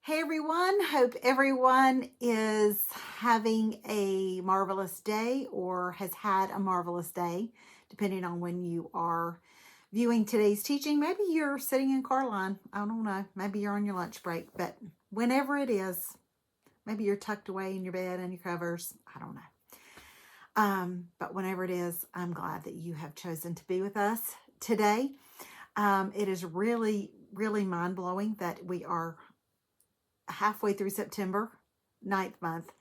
Hey everyone, hope everyone is having a marvelous day or has had a marvelous day, depending on when you are viewing today's teaching. Maybe you're sitting in car line. I don't know. Maybe you're on your lunch break, but whenever it is, maybe you're tucked away in your bed and your covers. I don't know. But whenever it is, I'm glad that you have chosen to be with us today. It is really, really mind-blowing that we are halfway through September, 9th month.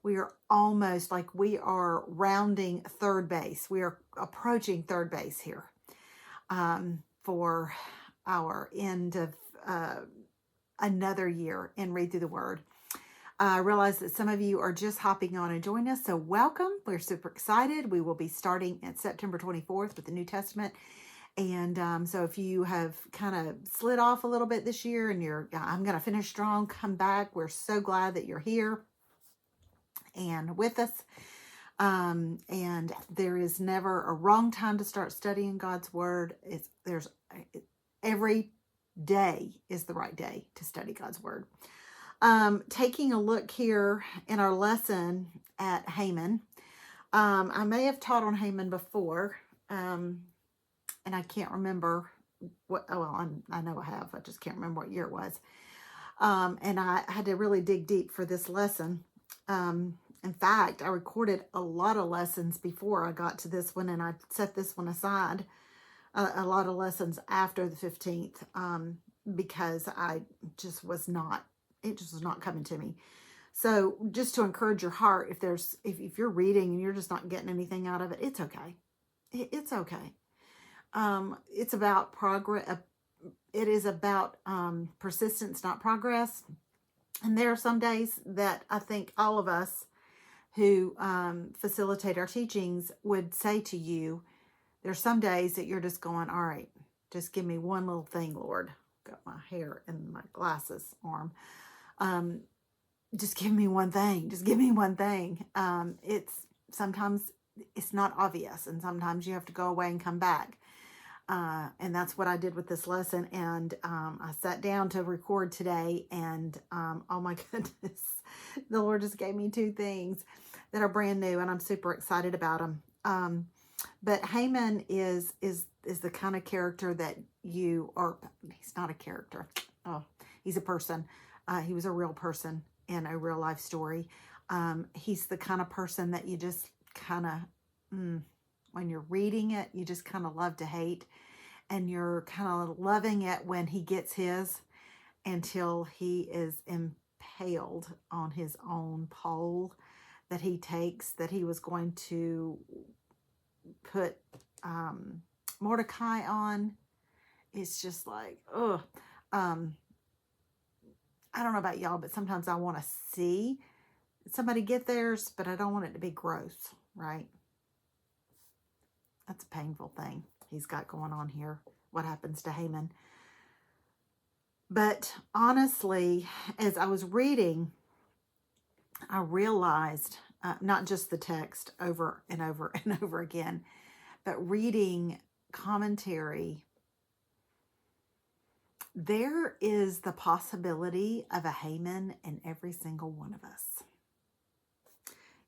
We are almost like we are rounding third base. We are approaching third base here for our end of another year in Read Through the Word. I realize that some of you are just hopping on and joining us, so welcome. We're super excited. We will be starting at September 24th with the New Testament. And so if you have kind of slid off a little bit this year and I'm going to finish strong, come back. We're so glad that you're here and with us. And there is never a wrong time to start studying God's Word. Every day is the right day to study God's Word. Taking a look here in our lesson at Haman. I may have taught on Haman before. And I can't remember I know I have. I just can't remember what year it was. And I had to really dig deep for this lesson. In fact, I recorded a lot of lessons before I got to this one, and I set this one aside, a lot of lessons after the 15th, because it just was not coming to me. So just to encourage your heart, if you're reading and you're just not getting anything out of it, it's okay. It's okay. It's about progress. It is about persistence, not progress. And there are some days that I think all of us who facilitate our teachings would say to you, there's some days that you're just going, all right, just give me one little thing, Lord. Got my hair and my glasses arm. Just give me one thing. Just give me one thing. Sometimes it's not obvious, and sometimes you have to go away and come back. And that's what I did with this lesson. And I sat down to record today, and oh my goodness, the Lord just gave me two things that are brand new, and I'm super excited about them. But Haman is the kind of character that he's not a character. Oh, he's a person. He was a real person in a real life story. He's the kind of person that you just kind of, when you're reading it, you just kind of love to hate, and you're kind of loving it when he gets his, until he is impaled on his own pole that he takes, that he was going to put Mordecai on. It's just like, ugh. I don't know about y'all, but sometimes I want to see somebody get theirs, but I don't want it to be gross, right? That's a painful thing he's got going on here. What happens to Haman? But honestly, as I was reading, I realized, not just the text over and over and over again, but reading commentary, there is the possibility of a Haman in every single one of us.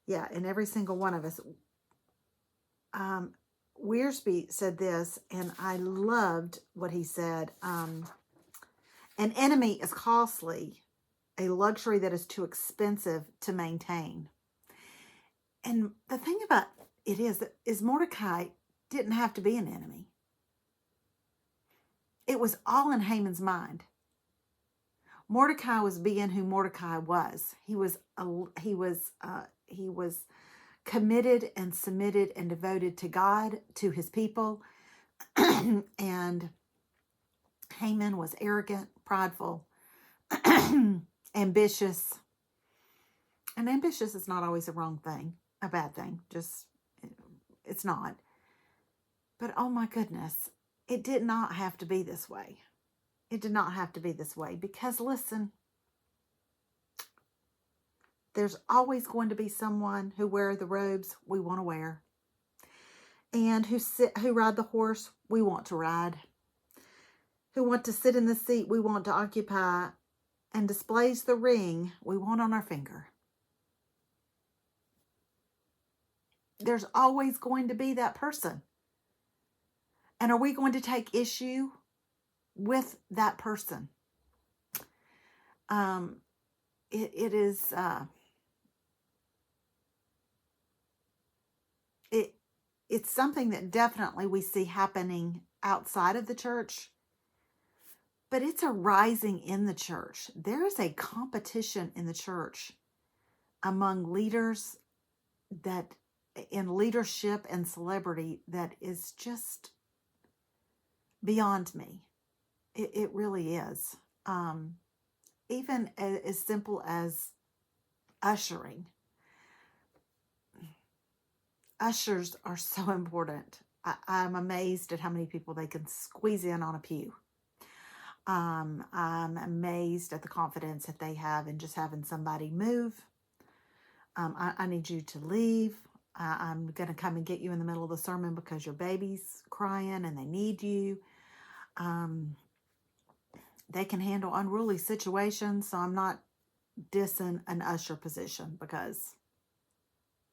Yeah, in every single one of us. Wiersbe said this, and I loved what he said. An enemy is costly, a luxury that is too expensive to maintain. And the thing about it is Mordecai didn't have to be an enemy. It was all in Haman's mind. Mordecai was being who Mordecai was. He was committed and submitted and devoted to God, to his people. And Haman was arrogant, prideful, ambitious. And ambitious is not always a wrong thing, a bad thing. It's not. But oh my goodness, it did not have to be this way. It did not have to be this way, because listen, there's always going to be someone who wears the robes we want to wear. and who ride the horse we want to ride, who want to sit in the seat we want to occupy, and displays the ring we want on our finger. There's always going to be that person. And are we going to take issue with that person? It's something that definitely we see happening outside of the church, but it's a rising in the church. There is a competition in the church among leaders that in leadership and celebrity that is just beyond me. It really is. Even as simple as ushering. Ushers are so important. I'm amazed at how many people they can squeeze in on a pew. I'm amazed at the confidence that they have in just having somebody move. I need you to leave. I'm going to come and get you in the middle of the sermon because your baby's crying and they need you. They can handle unruly situations, so I'm not dissing an usher position because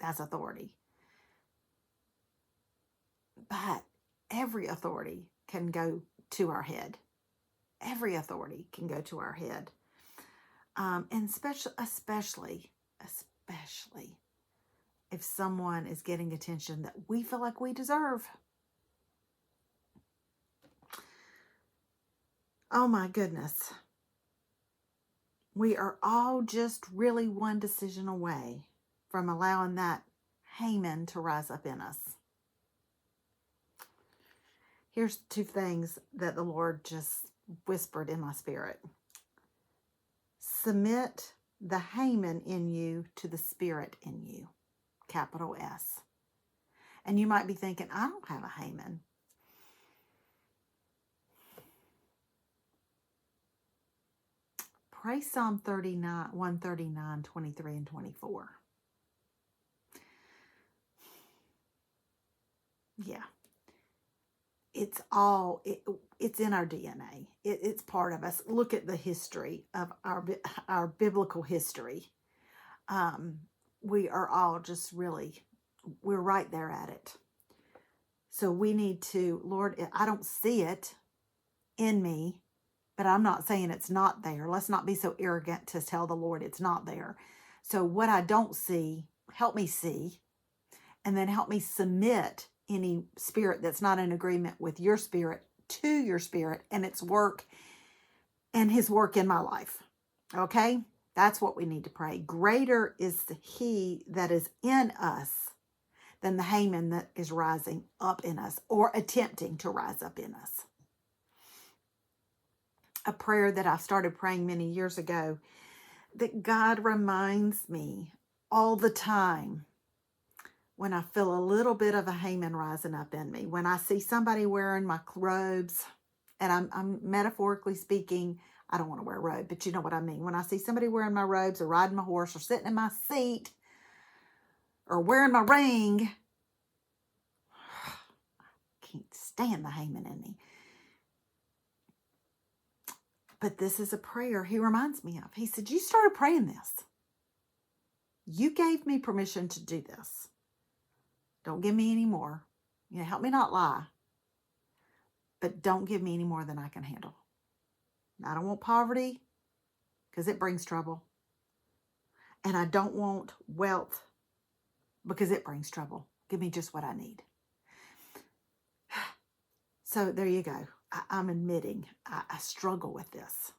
that's authority. But every authority can go to our head. Every authority can go to our head. And especially if someone is getting attention that we feel like we deserve. Oh my goodness. We are all just really one decision away from allowing that Haman to rise up in us. Here's 2 things that the Lord just whispered in my spirit. Submit the Haman in you to the Spirit in you. Capital S. And you might be thinking, I don't have a Haman. Pray Psalm 139, 23 and 24. Yeah. It's in our DNA. It's part of us. Look at the history of our biblical history. We are all just really, we're right there at it. So we need to, Lord, I don't see it in me, but I'm not saying it's not there. Let's not be so arrogant to tell the Lord it's not there. So what I don't see, help me see, and then help me submit any spirit that's not in agreement with your spirit to your spirit and its work and his work in my life. Okay? That's what we need to pray. Greater is he that is in us than the Haman that is rising up in us or attempting to rise up in us. A prayer that I started praying many years ago that God reminds me all the time when I feel a little bit of a Haman rising up in me, when I see somebody wearing my robes, and I'm metaphorically speaking, I don't want to wear a robe, but you know what I mean. When I see somebody wearing my robes or riding my horse or sitting in my seat or wearing my ring, I can't stand the Haman in me. But this is a prayer he reminds me of. He said, you started praying this. You gave me permission to do this. Don't give me any more. Help me not lie. But don't give me any more than I can handle. I don't want poverty because it brings trouble. And I don't want wealth because it brings trouble. Give me just what I need. So there you go. I'm admitting I struggle with this.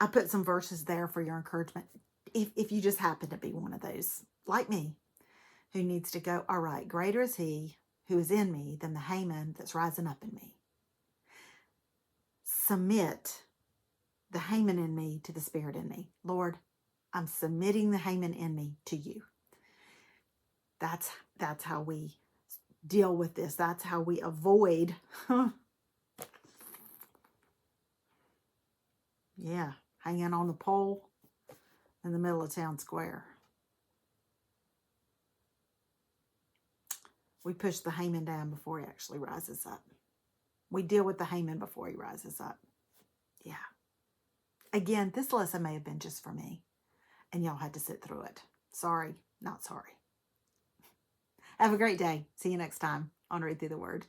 I put some verses there for your encouragement. If you just happen to be one of those, like me, who needs to go, all right, greater is he who is in me than the Haman that's rising up in me. Submit the Haman in me to the Spirit in me. Lord, I'm submitting the Haman in me to you. That's how we deal with this. That's how we avoid. Yeah, hanging on the pole in the middle of town square. We push the Haman down before he actually rises up. We deal with the Haman before he rises up. Yeah. Again, this lesson may have been just for me, and y'all had to sit through it. Sorry, not sorry. Have a great day. See you next time on Read Through the Word.